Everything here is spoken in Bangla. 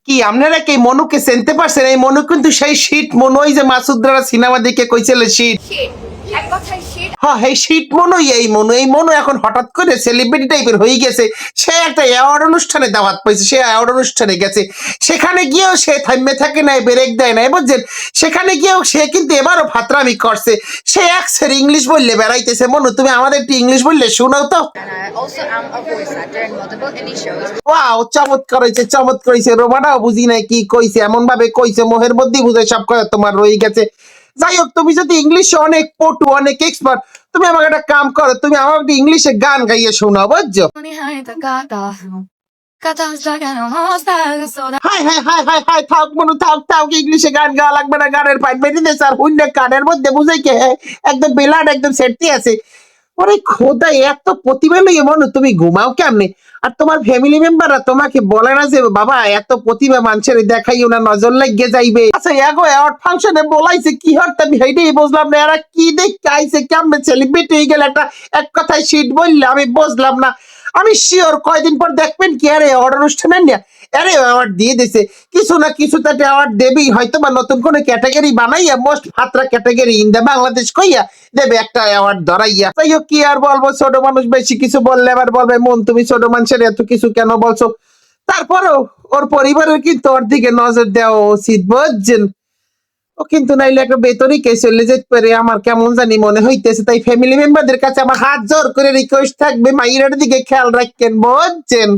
কি আপনারা কি মনুকে চিনতে পারছেন? এই মনু কিন্তু সেই শীত মনু, ওই যে মাসুদ রানা সিনেমা দেখে কইছিল শীত। শিট, এক কথায় শিট। হ্যাঁ, এই শীত মনুই এই মনু এখন হঠাৎ করে সেলিব্রিটি টাইপের হয়ে গেছে। সে একটা অ্যাওয়ার্ড অনুষ্ঠানে দাওয়াত পাইছে, সে অ্যাওয়ার্ড অনুষ্ঠানে গেছে। সেখানে গিয়েও সে থামে থাকে নাই, ব্রেক দেয় নাই, বুঝছেন? সেখানে গিয়েও সে কিন্তু এবারও ফাতরামি করছে। সে একসের ইংলিশ বললে বেড়াইতেছে। মনু, তুমি আমাদের একটু ইংলিশ বললে শোনাও তো। And I also am a voice actor in multiple indie shows. Wow, চমৎকার হয়েছে, চমৎকার হয়েছে। রোমানাও বুঝি নাই কি কইছে, এমন ভাবে কইছে মোহের মধ্যেই বুঝে সব কথা তোমার রয়ে গেছে। যাই হোক, তুমি যদি ইংলিশে অনেক পটু, অনেক এক্সপার্ট, তুমি আমাকে একটা কাম করো, তুমি আমাকে একটা ইংলিশে গান গাইয়ে শোনাও, বুঝছো? High high high high high, থাক মনু, থাক থাক, ইংলিশে গান গাওয়া লাগবে না। গানের পাইপ বেরিয়ে দিয়েছে আর হুন্ডে কানের মধ্যে বুঝাই কে একদম বেলাড, একদম সেটটি আছে। ওরে খোদা, এত প্রতিভা লইয়ে মনু তুমি ঘুমাও কেমনে? আর তোমার ফ্যামিলি মেম্বাররা তোমাকে বলে না যে বাবা এত প্রতিভা মানুষের দেখাইও না, নজর লাগিয়ে যাইবে? আচ্ছা, এগো অ্যাওয়ার্ড ফাংশনে বলাইছে কি হরতে, আমি সেইটাই বুঝলাম না। এরা কি দেখতে আইছে, কেমনে সেলিব্রিটি হয়ে গেল একটা এক কথায় শীত বললে, আমি বুঝলাম না। আমি শিওর কয়দিন পর দেখবেন কি আরে অ্যাওয়ার্ড অনুষ্ঠানে না আরে অ্যাওয়ার্ড দিয়ে দিছে, কিছু না কিছু তো অ্যাওয়ার্ড দেবেই, হয়তো বা নতুন কোনো ক্যাটাগরি বানাইয়া মোস্ট ফাত্রা ক্যাটাগরি ইন দ্য বাংলাদেশ কইয়া দেবে একটা অ্যাওয়ার্ড ধরাইয়া। তাই হোক, কি আর বলবো, ছোট মানুষ বেশি কিছু বললে আবার বলবে মন তুমি ছোট মানুষের এত কিছু কেন বলছো। তারপরেও ওর পরিবারের কিন্তু ওর দিকে নজর দেওয়া উচিত, বুঝছেন? ও কিন্তু নাইলে একটা বেতনই কে চলে যেতে পারে, আমার কেমন জানি মনে হইতেছে। তাই ফ্যামিলি মেম্বারদের কাছে আমার হাত জোর করে রিকোয়েস্ট থাকবে, মাইয়ের দিকে খেয়াল রাখেন, বুঝছেন?